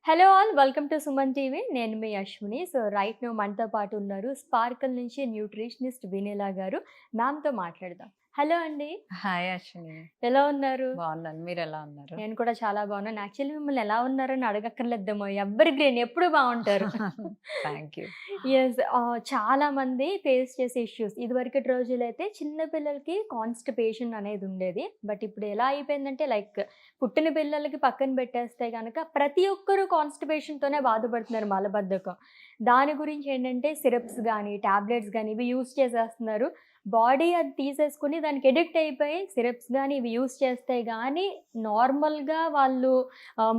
Hello all welcome to Suman TV. నేను మీ Ashwini. So right now మనతో పాటు ఉన్నారు స్పార్కల్ నుంచి న్యూట్రిషనిస్ట్ వినీలా గారు. మ్యామ్‌తో మాట్లాడదాం. హలో అండి. హాయ్ అశ్విని. ఎలా ఉన్నారు? బాగున్నాను. మీరెలా ఉన్నారు? నేను కూడా చాలా బాగున్నాను. యాక్చువల్లీ మిమ్మల్ని ఎలా ఉన్నారని అడగక్కర్లేదేమో. ఎవర్ గ్రీన్ ఎప్పుడు బావుంటారు. Thank you. యెస్. చాలామంది ఫేస్ చేసే ఇష్యూస్ ఇదివరకటి రోజులైతే చిన్న పిల్లలకి కాన్‌స్టిపేషన్ అనేది ఉండేది. బట్ ఇప్పుడు ఎలా అయిపోయిందంటే లైక్ పుట్టిన పిల్లలకి పక్కన పెట్టేస్తే గనక ప్రతి ఒక్కరు కాన్‌స్టిపేషన్‌తోనే బాధపడుతున్నారు మలబద్ధకం. దాని గురించి ఏంటంటే సిరప్స్ గానీ, టాబ్లెట్స్ గానీ ఇవి యూజ్ చేసేస్తున్నారు. బాడీ అది తీసేసుకొని దానికి అడిక్ట్ అయిపోయి సిరప్స్ గానీ ఇవి యూజ్ చేస్తే గానీ నార్మల్‌గా వాళ్ళు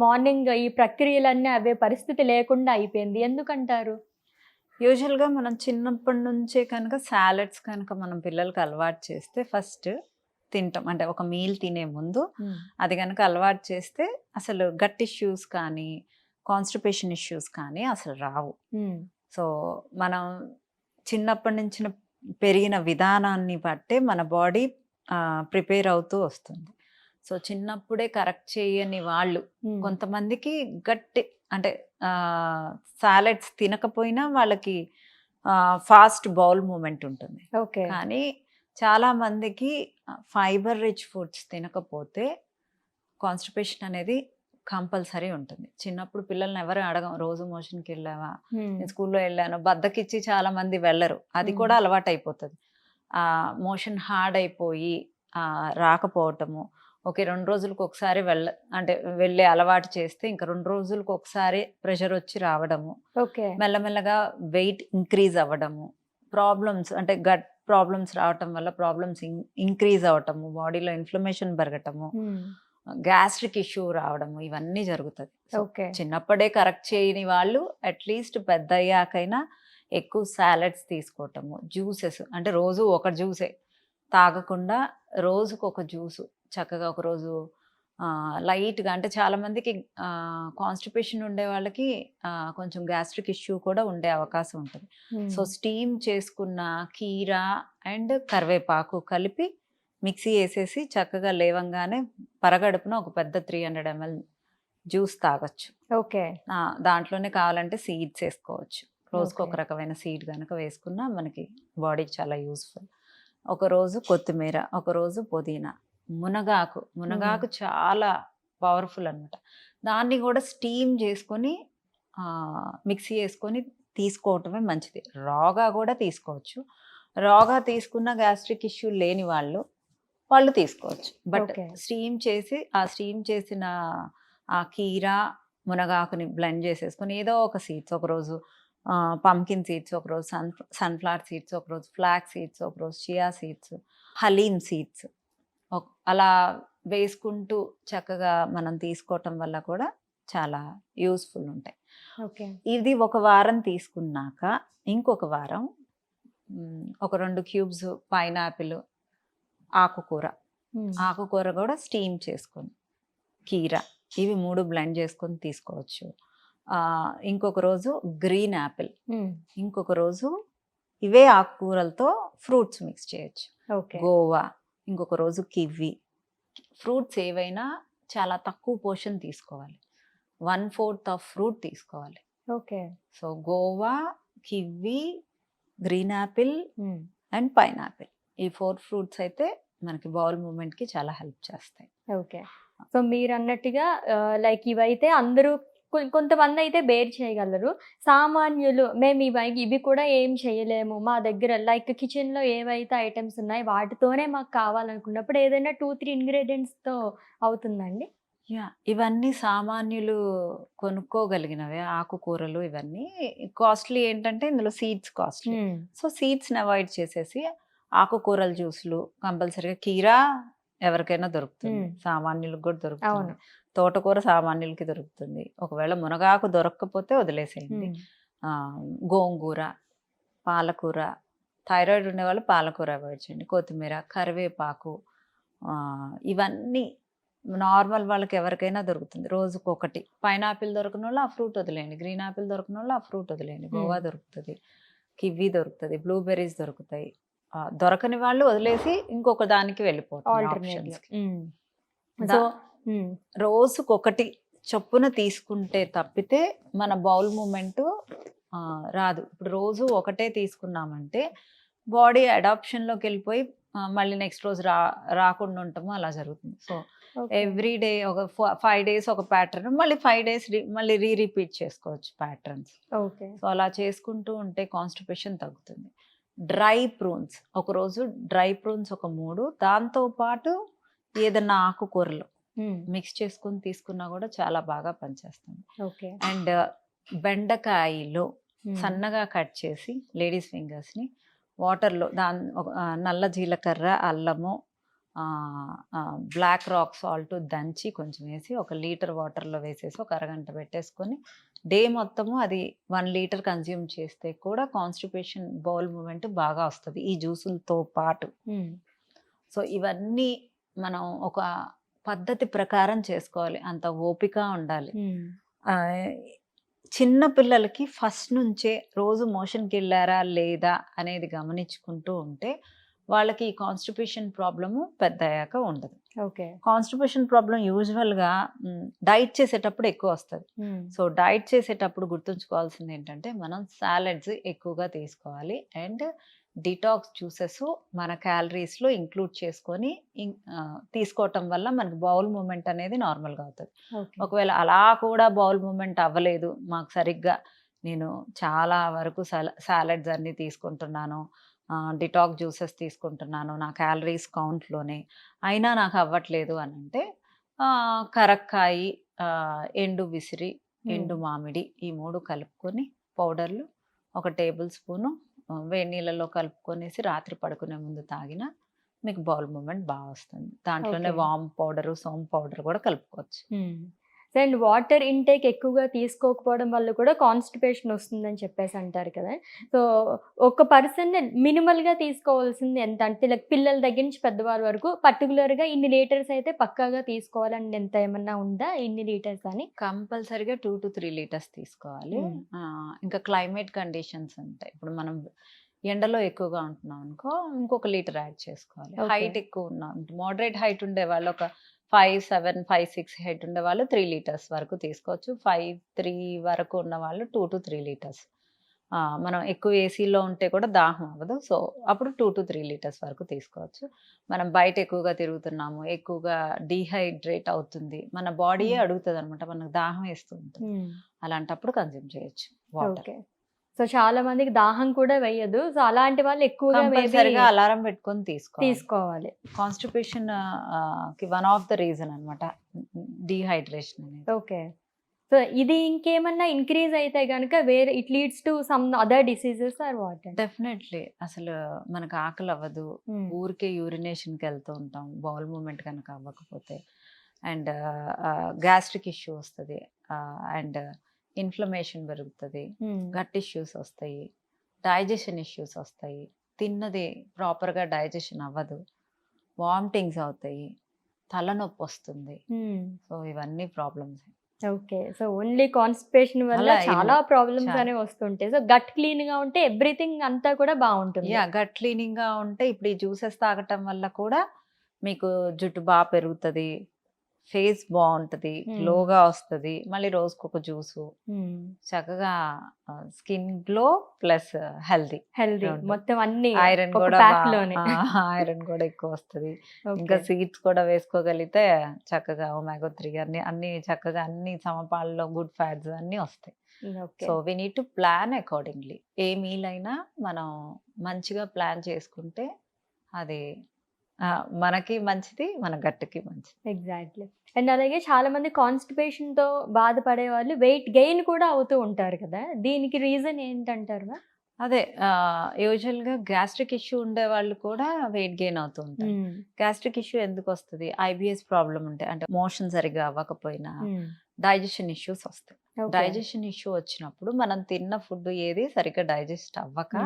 మార్నింగ్ ఈ ప్రక్రియలన్నీ అవే పరిస్థితి లేకుండా అయిపోయింది. ఎందుకంటారు? యూజువల్‌గా మనం చిన్నప్పటి నుంచే కనుక సాలడ్స్ కనుక మనం పిల్లలకి అలవాటు చేస్తే ఫస్ట్ తింటాం. అంటే ఒక మీల్ తినే ముందు అది గనక అలవాటు చేస్తే అసలు గట్ ఇష్యూస్ కానీ, కాన్‌స్టిపేషన్ ఇష్యూస్ కానీ అసలు రావు. సో, మనం చిన్నప్పటి నుంచి పెరిగిన విధానాన్ని బట్టే మన బాడీ ప్రిపేర్ అవుతూ వస్తుంది. సో, చిన్నప్పుడే కరెక్ట్ చేయని వాళ్ళు కొంతమందికి గట్టి అంటే సాలడ్స్ తినకపోయినా వాళ్ళకి ఫాస్ట్ బౌల్ మూమెంట్ ఉంటుంది. ఓకే. కానీ చాలా మందికి ఫైబర్ రిచ్ ఫుడ్స్ తినకపోతే కాన్‌స్టిపేషన్ అనేది కంపల్సరీ ఉంటుంది. చిన్నప్పుడు పిల్లల్ని ఎవరు అడగం. రోజు మోషన్‌కి వెళ్ళావా? నేను స్కూల్‌లో వెళ్ళాను. బద్ధకిచ్చి చాలా మంది వెళ్ళరు. అది కూడా అలవాటైపోతది. మోషన్ హార్డ్ అయిపోయి రాకపోవటము. ఓకే. 2 రోజులకు ఒకసారి అంటే వెళ్ళే అలవాటు చేస్తే ఇంకా 2 రోజులకు ఒకసారి ప్రెషర్ వచ్చి రావడము. ఓకే. మెల్లమెల్లగా వెయిట్ ఇంక్రీజ్ అవ్వడము. ప్రాబ్లమ్స్ అంటే గట్ ప్రాబ్లమ్స్ రావటం వల్ల ప్రాబ్లమ్స్ ఇంక్రీజ్ అవ్వటము. బాడీలో ఇన్‌ఫ్లమేషన్ పెరగటము. గ్యాస్ట్రిక్ ఇష్యూ రావడము ఇవన్నీ జరుగుతది. ఓకే. చిన్నప్పుడే కరెక్ట్ చేయని వాళ్ళు అట్‌లీస్ట్ పెద్దయ్యాకైనా ఎక్కువ సాలడ్స్ తీసుకోవటము. జ్యూసెస్ అంటే రోజు ఒక జ్యూసే తాగకుండా రోజుకొక జ్యూసు చక్కగా ఒకరోజు లైట్‌గా అంటే చాలామందికి కాన్‌స్టిపేషన్ ఉండే వాళ్ళకి కొంచెం గ్యాస్ట్రిక్ ఇష్యూ కూడా ఉండే అవకాశం ఉంటుంది. సో, స్టీమ్ చేసుకున్న కీరా అండ్ కరివేపాకు కలిపి మిక్సీ ఏసేసి చక్కగా లేవంగానే పరగడుపున ఒక పెద్ద 300 ml జ్యూస్ తాగొచ్చు. ఓకే. దాంట్లోనే కావాలంటే సీడ్స్ ఏసుకోవచ్చు. రోజుకొక ఓకే. రకమైన సీడ్ గనక వేసుకున్నా మనకి బాడీకి చాలా యూజ్‌ఫుల్. ఒకరోజు కొత్తిమీర, ఒకరోజు పుదీనా, మునగాకు చాలా పవర్‌ఫుల్ అనమాట. దాన్ని గూడా స్టీమ్ చేసుకొని మిక్సీ యేసుకొని తీసుకోవటమే మంచిది. రాగా గూడా తీసుకోవచ్చు. రాగా తీసుకున్న గ్యాస్ట్రిక్ ఇష్యూ లేని వాళ్ళు తీసుకోవచ్చు. But okay. స్టీమ్ చేసిన ఆ కీరా, మునగాకుని బ్లెండ్ చేసేసుకొని ఏదో ఒక సీడ్స్ ఒకరోజు పంకిన్ సీడ్స్, ఒకరోజు సన్‌ఫ్లవర్ సీడ్స్, ఒకరోజు ఫ్లాక్స్ సీడ్స్, ఒకరోజు చియా సీడ్స్, హలీమ్ సీడ్స్ అలా వేసుకుంటూ చక్కగా మనం తీసుకోవటం వల్ల కూడా చాలా యూజ్‌ఫుల్ ఉంటాయి. ఓకే. ఇది ఒక వారం తీసుకున్నాక ఇంకొక వారం ఒక 2 క్యూబ్స్ పైనాపిల్, ఆకుకూర కూడా స్టీమ్ చేసుకొని, కీర ఇవి 3 బ్లెండ్ చేసుకొని తీసుకోవచ్చు. ఇంకొక రోజు గ్రీన్ యాపిల్, ఇంకొక రోజు ఇవే ఆకుకూరలతో ఫ్రూట్స్ మిక్స్ చేయొచ్చు. ఓకే. గోవా, ఇంకొక రోజు కివి. ఫ్రూట్స్ ఏవైనా చాలా తక్కువ పోర్షన్ తీసుకోవాలి. 1/4 ఆఫ్ ఫ్రూట్ తీసుకోవాలి. Okay. So, Goa, kiwi, green Apple and pineapple ఈ 4 ఫ్రూట్స్ అయితే మనకి బౌల్ మూవ్‌మెంట్‌కి చాలా హెల్ప్ చేస్తాయి. ఓకే. సో, మీరన్నట్టుగా లైక్ ఇవైతే అందరూ కొంతమందయితే బేర్ చేయగలరు. సామాన్యులు మేము ఇవి కూడా ఏం చేయలేము. మా దగ్గర లైక్ కిచెన్‌లో ఏవైతే ఐటెమ్స్ ఉన్నాయో వాటితోనే మాకు కావాలనుకున్నప్పుడు ఏదైనా 2, 3 ఇంగ్రీడియెంట్స్‌తో అవుతుందండి? ఇవన్నీ సామాన్యులు కొనుక్కోగలిగినవే ఆకుకూరలు ఇవన్నీ. కాస్ట్‌లీ ఏంటంటే ఇందులో సీడ్స్ కాస్ట్‌లీ. సో, సీడ్స్‌ని అవాయిడ్ చేసేసి ఆకుకూరల జ్యూస్‌లు కంపల్సరీగా కీరా ఎవరికైనా దొరుకుతుంది. సామాన్యులకు కూడా దొరుకుతుంది. అవును. తోటకూర సామాన్యులకి దొరుకుతుంది. ఒకవేళ మునగాకు దొరక్కపోతే వదిలేసేయండి. గోంగూర, పాలకూర, థైరాయిడ్ ఉండేవాళ్ళు పాలకూర అవాయిడ్ చేయండి. కొత్తిమీర, కరివేపాకు ఇవన్నీ నార్మల్ వాళ్ళకి ఎవరికైనా దొరుకుతుంది. రోజుకొకటి. పైనాపిల్ దొరకనోళ్ళు ఆ ఫ్రూట్ వదిలేయండి. గ్రీన్ యాపిల్ దొరకనోళ్ళు ఆ ఫ్రూట్ వదిలేయండి. గోవా దొరుకుతది, కివి దొరుకుతది, బ్లూబెర్రీస్ దొరుకుతాయి. దొరకని వాళ్ళు వదిలేసి ఇంకొక దానికి వెళ్ళిపోతారు ఆప్షన్స్‌కి. సో, రోజుకొకటి చొప్పున తీసుకుంటే తప్పితే మన బౌల్ మూమెంట్ రాదు. ఇప్పుడు రోజు ఒకటే తీసుకున్నామంటే బాడీ అడాప్షన్లోకి వెళ్ళిపోయి మళ్ళీ నెక్స్ట్ రోజు రాకుండా ఉంటాము, అలా జరుగుతుంది. So okay. ఎవ్రీ డే ఒక 5 days ఒక ప్యాటర్న్, మళ్ళీ 5 days మళ్ళీ రీరిపీట్ చేసుకోవచ్చు ప్యాటర్న్స్. ఓకే. సో అలా చేసుకుంటూ ఉంటే కాన్స్టిపేషన్ తగ్గుతుంది. డ్రై ప్రూన్స్ ఒకరోజు, డ్రై ప్రూన్స్ ఒక 3, దాంతోపాటు ఏదన్నా ఆకుకూరలు మిక్స్ చేసుకుని తీసుకున్నా కూడా చాలా బాగా పనిచేస్తుంది. ఓకే. అండ్ బెండకాయలో సన్నగా కట్ చేసి లేడీస్ ఫింగర్స్ని వాటర్లో నల్ల జీలకర్ర, అల్లము, బ్లాక్ రాక్ సాల్ట్ దంచి కొంచెం వేసి 1 లీటర్ వాటర్లో వేసేసి ఒక అరగంట పెట్టేసుకొని డే మొత్తము అది 1 లీటర్ కన్జ్యూమ్ చేస్తే కూడా కాన్స్టిపేషన్ బౌల్ మూమెంట్ బాగా వస్తుంది ఈ జ్యూసులతో పాటు. సో ఇవన్నీ మనం ఒక పద్ధతి ప్రకారం చేసుకోవాలి, అంత ఓపిక ఉండాలి. చిన్న పిల్లలకి ఫస్ట్ నుంచే రోజు మోషన్కి వెళ్ళారా లేదా అనేది గమనించుకుంటూ ఉంటే వాళ్ళకి ఈ కాన్స్టిపేషన్ ప్రాబ్లము పెద్ద అయ్యాక ఉండదు. ఓకే. కాన్స్టిపేషన్ ప్రాబ్లం యూజువల్గా డైట్ చేసేటప్పుడు ఎక్కువ వస్తుంది. సో డైట్ చేసేటప్పుడు గుర్తుంచుకోవాల్సింది ఏంటంటే మనం సాలడ్స్ ఎక్కువగా తీసుకోవాలి అండ్ డిటాక్స్ జ్యూసెస్ మన క్యాలరీస్లో ఇంక్లూడ్ చేసుకొని తీసుకోవటం వల్ల మనకి బౌల్ మూమెంట్ అనేది నార్మల్గా అవుతుంది. ఒకవేళ అలా కూడా బౌల్ మూమెంట్ అవ్వలేదు, మాకు సరిగ్గా నేను చాలా వరకు సాలడ్స్ అన్నీ తీసుకుంటున్నాను, డిటాక్స్ జ్యూసెస్ తీసుకుంటున్నాను నా క్యాలరీస్ కౌంట్లోనే, అయినా నాకు అవ్వట్లేదు అని అంటే కరక్కాయి, ఎండు విసిరి, ఎండు మామిడి ఈ 3 కలుపుకొని పౌడర్లు 1 టేబుల్ స్పూను వేడి నీళ్ళలో కలుపుకొనేసి రాత్రి పడుకునే ముందు తాగినా మీకు బౌల్ మూమెంట్ బాగా వస్తుంది. దాంట్లోనే వామ్ పౌడరు, సోమ్ పౌడర్ కూడా కలుపుకోవచ్చు. అండ్ వాటర్ ఇంటేక్ ఎక్కువగా తీసుకోకపోవడం వల్ల కూడా కాన్స్టిపేషన్ వస్తుందని చెప్పేసి అంటారు కదా. సో ఒక పర్సన్ మినిమల్గా తీసుకోవాల్సింది ఎంత అంటే లైక్ పిల్లల దగ్గర నుంచి పెద్దవాళ్ళ వరకు పర్టికులర్గా ఇన్ని లీటర్స్ అయితే పక్కాగా తీసుకోవాలని ఎంత ఏమన్నా ఉందా, ఇన్ని లీటర్స్ అని? కంపల్సరీగా 2 to 3 లీటర్స్ తీసుకోవాలి. ఇంకా క్లైమేట్ కండిషన్స్ ఉంటాయి. ఇప్పుడు మనం ఎండలో ఎక్కువగా ఉంటున్నాం అనుకో ఇంకొక లీటర్ యాడ్ చేసుకోవాలి. హైట్ ఎక్కువ ఉన్న మోడరేట్ హైట్ ఉండే వాళ్ళు ఒక 5'7", 5'6" హైట్ ఉండే వాళ్ళు 3 లీటర్స్ వరకు తీసుకోవచ్చు. 5'3" వరకు ఉన్న వాళ్ళు 2 to 3 లీటర్స్. మనం ఎక్కువ ఏసీలో ఉంటే కూడా దాహం అవ్వదు, సో అప్పుడు 2 to 3 లీటర్స్ వరకు తీసుకోవచ్చు. మనం బయట ఎక్కువగా తిరుగుతున్నాము, ఎక్కువగా డీహైడ్రేట్ అవుతుంది, మన బాడీయే అడుగుతుంది అనమాట, మనకు దాహం వేస్తూ ఉంటుంది, అలాంటప్పుడు కన్జ్యూమ్ చేయొచ్చు వాటర్. సో చాలా మందికి దాహం కూడా వేయదు, సో అలాంటి వాళ్ళు ఎక్కువగా కంపల్సరీగా అలారం పెట్టుకొని తీసుకోవాలి. కాన్స్టిపేషన్ కి వన్ ఆఫ్ ద రీజన్ అన్నమాట డీహైడ్రేషన్ అనేది. ఓకే. సో ఇది ఇంకేమన్నా ఇంక్రీజ్ అయితే కనుక వేరే it leads to some other diseases or what? Definitely. అసలు మనకు ఆకలి అవ్వదు, ఊరికే యూరినేషన్కి వెళ్తూ ఉంటాం బౌల్ మూమెంట్ కనుక అవ్వకపోతే, అండ్ గ్యాస్ట్రిక్ ఇష్యూ వస్తుంది, అండ్ ఇన్ఫ్లమేషన్ పెరుగుతుంది, గట్ ఇష్యూస్ వస్తాయి, డైజెషన్ ఇష్యూస్ వస్తాయి, తిన్నది ప్రాపర్గా డైజెషన్ అవ్వదు, వామిటింగ్స్ అవుతాయి, తలనొప్పి వస్తుంది. సో ఇవన్నీ problems. Okay. So only constipation వల్ల చాలా ప్రాబ్లమ్స్ అనేవి వస్తుంటాయి. సో గట్ క్లీన్ గా ఉంటే ఎవ్రీథింగ్ అంతా కూడా బాగుంటుంది. గట్ క్లీనింగ్ గా ఉంటే ఇప్పుడు ఈ జ్యూసెస్ తాగటం వల్ల కూడా మీకు జుట్టు బాగా పెరుగుతుంది, ఫేస్ బాగుంటుంది, గ్లోగా వస్తుంది, మళ్ళీ రోజుకొక జ్యూసు, చక్కగా స్కిన్ గ్లో ప్లస్ హెల్దీ మొత్తం అన్ని ఐరన్ కూడా ఎక్కువ వస్తుంది. ఇంకా సీడ్స్ కూడా వేసుకోగలిగితే చక్కగా ఒమేగా 3 అన్ని చక్కగా అన్ని సమపాలలో గుడ్ ఫ్యాట్స్ అన్ని వస్తాయి. So we need to plan accordingly. A meal అయినా మనం మంచిగా ప్లాన్ చేసుకుంటే అది మనకి మంచిది, మన గట్టుకి మంచిది. ఎగ్జాక్ట్లీ. అండ్ అలాగే చాలా మంది కాన్స్టిపేషన్ తో బాధపడే వాళ్ళు వెయిట్ గెయిన్ కూడా అవుతూ ఉంటారు కదా, దీనికి రీజన్ ఏంటంటారు? అదే యూజువల్గా గ్యాస్ట్రిక్ ఇష్యూ ఉండే వాళ్ళు కూడా వెయిట్ గెయిన్ అవుతూ ఉంటారు. గ్యాస్ట్రిక్ ఇష్యూ ఎందుకు వస్తుంది? ఐబిఎస్ ప్రాబ్లం ఉంటే, అంటే మోషన్ సరిగా అవ్వకపోయినా డైజెషన్ ఇష్యూస్ వస్తాయి. డైజెషన్ ఇష్యూ వచ్చినప్పుడు మనం తిన్న ఫుడ్ ఏది సరిగ్గా డైజెస్ట్ అవ్వక,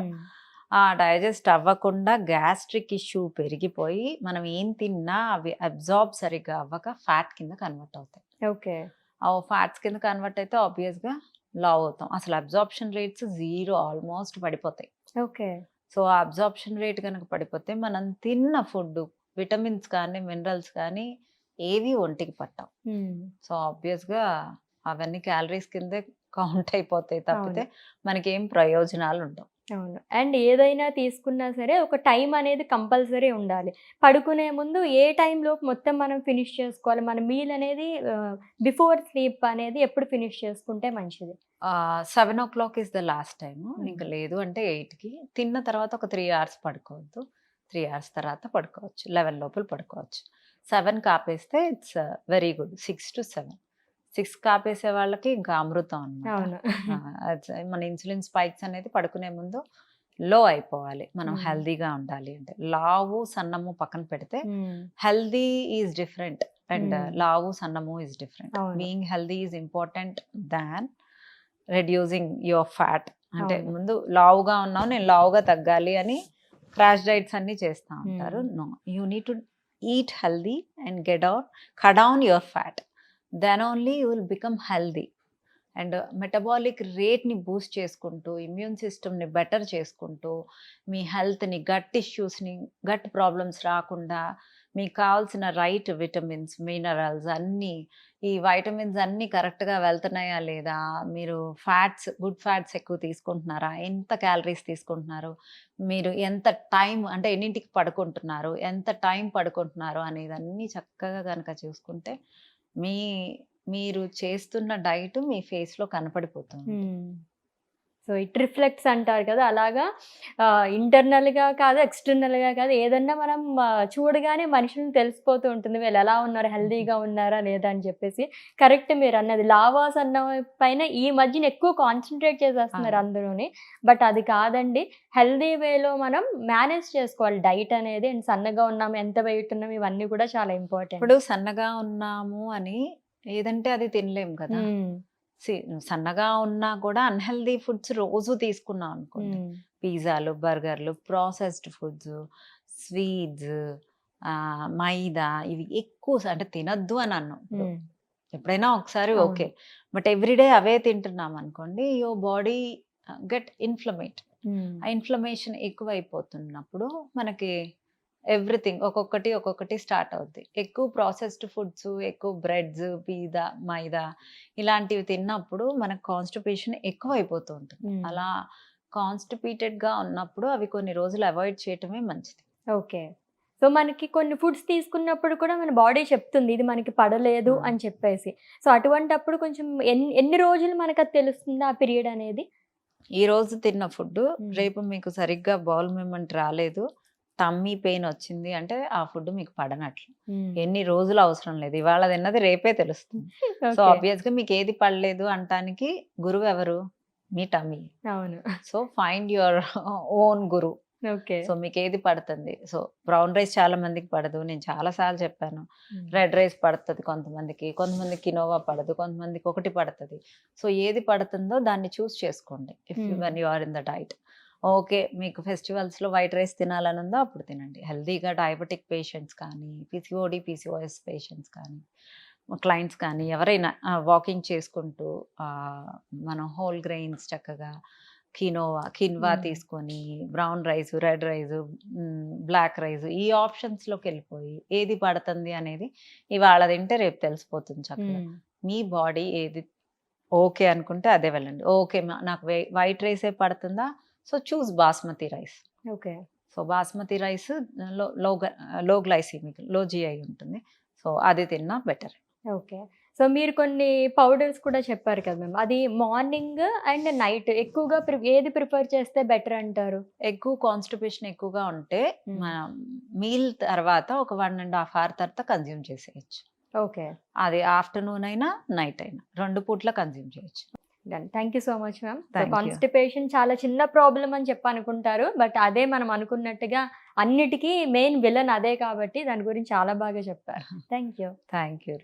ఆ డైజెస్ట్ అవ్వకుండా గ్యాస్ట్రిక్ ఇష్యూ పెరిగిపోయి మనం ఏం తిన్నా అవి అబ్జార్బ్ సరిగ్గా అవ్వక ఫ్యాట్ కింద కన్వర్ట్ అవుతాయి. ఓకే. ఆ ఫ్యాట్స్ కింద కన్వర్ట్ అయితే ఆబ్వియస్గా లావ్ అవుతాం. అసలు అబ్జార్ప్షన్ రేట్స్ 0 ఆల్మోస్ట్ పడిపోతాయి. ఓకే. సో ఆ అబ్జార్ప్షన్ రేట్ కనుక పడిపోతే మనం తిన్న ఫుడ్ విటమిన్స్ కానీ మినరల్స్ కానీ ఏవి ఒంటికి పట్టవు. సో ఆబ్వియస్గా అవన్నీ క్యాలరీస్ కిందే కౌంట్ అయిపోతాయి తప్పితే మనకేం ప్రయోజనాలు ఉండవు. అవును. అండ్ ఏదైనా తీసుకున్నా సరే ఒక టైం అనేది కంపల్సరీ ఉండాలి. పడుకునే ముందు ఏ టైంలోపు మొత్తం మనం ఫినిష్ చేసుకోవాలి? మన మీల్ అనేది బిఫోర్ స్లీప్ అనేది ఎప్పుడు ఫినిష్ చేసుకుంటే మంచిది? 7:00 ఇస్ ద లాస్ట్ టైము. ఇంక లేదు అంటే 8కి. తిన్న తర్వాత ఒక 3 అవర్స్ పడుకోవద్దు. 3 అవర్స్ తర్వాత పడుకోవచ్చు. 11 లోపల పడుకోవచ్చు. 7కి ఆపేస్తే ఇట్స్ వెరీ గుడ్. 6-7. 6కి ఆపేసే వాళ్ళకి ఇంకా అమృతం అనమాట. అవును. మన ఇన్సులిన్ స్పైక్స్ అనేది పడుకునే ముందు లో అయిపోవాలి. మనం హెల్దీగా ఉండాలి అంటే. లావు, సన్నము పక్కన పెడితే హెల్దీ ఈజ్ డిఫరెంట్ అండ్ లావు, సన్నము is different. Being healthy is important than reducing your fat. అంటే ముందు లావుగా ఉన్నావు, నేను లావుగా తగ్గాలి అని క్రాష్ డైట్స్ అన్ని చేస్తూ ఉంటారు. No, you need to eat healthy and cut down your fat. Then only you will become healthy. And metabolic రేట్ని బూస్ట్ చేసుకుంటూ, ఇమ్యూన్ సిస్టమ్ని బెటర్ చేసుకుంటూ, మీ హెల్త్ని, గట్ ఇష్యూస్ని, గట్ ప్రాబ్లమ్స్ రాకుండా మీకు కావాల్సిన రైట్ విటమిన్స్, మినరల్స్ అన్నీ, ఈ వైటమిన్స్ అన్నీ కరెక్ట్గా వెళ్తున్నాయా లేదా, మీరు గుడ్ ఫ్యాట్స్ ఎక్కువ తీసుకుంటున్నారా, ఎంత క్యాలరీస్ తీసుకుంటున్నారు, మీరు ఎంత టైం అంటే ఎన్నింటికి పడుకుంటున్నారు, ఎంత టైం పడుకుంటున్నారు అనేది అన్నీ చక్కగా కనుక చూసుకుంటే మీరు చేస్తున్న డైట్ మీ ఫేస్లో కనపడిపోతుంది. సో ఇట్ రిఫ్లెక్ట్స్ అంటారు కదా, అలాగా ఇంటర్నల్గా కాదు, ఎక్స్టర్నల్గా కాదు, ఏదన్నా మనం చూడగానే మనుషులను తెలిసిపోతూ ఉంటుంది వీళ్ళు ఎలా ఉన్నారు, హెల్దీగా ఉన్నారా లేదా అని చెప్పేసి. కరెక్ట్ మీరు అన్నది. లావాస్ అన్న పైన ఈ మధ్యన ఎక్కువ కాన్సన్ట్రేట్ చేసేస్తున్నారు అందరూని. బట్ అది కాదండి, హెల్దీ వేలో మనం మేనేజ్ చేసుకోవాలి డైట్ అనేది. అండ్ సన్నగా ఉన్నాము, ఎంత వెయిట్ ఉన్నాము, ఇవన్నీ కూడా చాలా ఇంపార్టెంట్. ఇప్పుడు సన్నగా ఉన్నాము అని ఏదంటే అది తినలేము కదా. సన్నగా ఉన్నా కూడా అన్హెల్దీ ఫుడ్స్ రోజు తీసుకున్నాం అనుకోండి, పిజ్జాలు, బర్గర్లు, ప్రాసెస్డ్ ఫుడ్స్, స్వీట్స్, మైదా, ఇవి ఎక్కువ అంటే తినద్దు అని అన్నాం. ఎప్పుడైనా ఒకసారి ఓకే, బట్ ఎవ్రీడే అవే తింటున్నాం అనుకోండి, యువర్ బాడీ గెట్ ఇన్ఫ్లమేట్. ఆ ఇన్ఫ్లమేషన్ ఎక్కువ అయిపోతున్నప్పుడు మనకి ఎవ్రీథింగ్ ఒక్కొక్కటి స్టార్ట్ అవుద్ది. ఎక్కువ ప్రాసెస్డ్ ఫుడ్స్, ఎక్కువ బ్రెడ్స్, పిజ్జా, మైదా ఇలాంటివి తిన్నప్పుడు మనకు కాన్స్టిపేషన్ ఎక్కువ అయిపోతూ ఉంటుంది. అలా కాన్స్టిపేటెడ్గా ఉన్నప్పుడు అవి కొన్ని రోజులు అవాయిడ్ చేయటమే మంచిది. ఓకే. సో మనకి కొన్ని ఫుడ్స్ తీసుకున్నప్పుడు కూడా మన బాడీ చెప్తుంది ఇది మనకి పడలేదు అని చెప్పేసి. సో అటువంటప్పుడు కొంచెం ఎన్ని రోజులు మనకు అది తెలుస్తుంది ఆ పీరియడ్ అనేది? ఈ రోజు తిన్న ఫుడ్ రేపు మీకు సరిగ్గా బౌల్ మూవ్మెంట్ రాలేదు, టమ్మీ పెయిన్ వచ్చింది అంటే ఆ ఫుడ్ మీకు పడనట్లు. ఎన్ని రోజులు అవసరం లేదు, ఇవాళ తిన్నది రేపే తెలుస్తుంది. సో ఆబ్వియస్గా మీకు ఏది పడలేదు అంటానికి గురువు ఎవరు? మీ టమ్మీ. అవును. So find your own Guru. Okay. So మీకు ఏది పడుతుంది? సో బ్రౌన్ రైస్ చాలా మందికి పడదు, నేను చాలాసార్లు చెప్పాను. రెడ్ రైస్ పడుతుంది కొంతమందికి కినోవా పడదు, కొంతమందికి ఒకటి పడుతుంది. సో ఏది పడుతుందో దాన్ని చూస్ చేసుకోండి if when you are in the diet. Okay, మీకు ఫెస్టివల్స్లో వైట్ రైస్ తినాలని ఉందో అప్పుడు తినండి. హెల్తీగా డయాబెటిక్ పేషెంట్స్ కానీ, PCOS పేషెంట్స్ కానీ, క్లయింట్స్ కానీ ఎవరైనా వాకింగ్ చేసుకుంటూ మనం హోల్ గ్రెయిన్స్ చక్కగా కిన్వా తీసుకొని, brown rice, red rice, black rice, ఈ ఆప్షన్స్లోకి వెళ్ళిపోయి ఏది పడుతుంది అనేది ఇవాళ తింటే రేపు తెలిసిపోతుంది చక్కగా. మీ బాడీ ఏది ఓకే అనుకుంటే అదే వెళ్ళండి. ఓకే, నాకు వైట్ రైసే పడుతుందా, so choose basmati rice. Okay. So basmati rice low glycemic, లో GI ఉంటుంది. సో అది తిన్నా బెటర్. ఓకే. సో మీరు కొన్ని పౌడర్స్ కూడా చెప్పారు కదా మ్యామ్, అది మార్నింగ్ అండ్ నైట్ ఎక్కువగా ఏది ప్రిఫర్ చేస్తే బెటర్ అంటారు? ఎక్కువ కాన్స్టిపేషన్ ఎక్కువగా ఉంటే మనం మీల్ తర్వాత ఒక 1.5 hour తర్వాత కన్జ్యూమ్ చేసేయచ్చు. ఓకే. అది ఆఫ్టర్నూన్ అయినా నైట్ అయినా 2 పూట్ల కన్జ్యూమ్ చేయొచ్చు. Thank you so much ma'am. So constipation చాలా చిన్న ప్రాబ్లం అని చెప్పి అనుకుంటారు, బట్ అదే మనం అనుకున్నట్టుగా అన్నిటికీ మెయిన్ విలన్ అదే కాబట్టి దాని గురించి చాలా బాగా చెప్పారు. Thank you.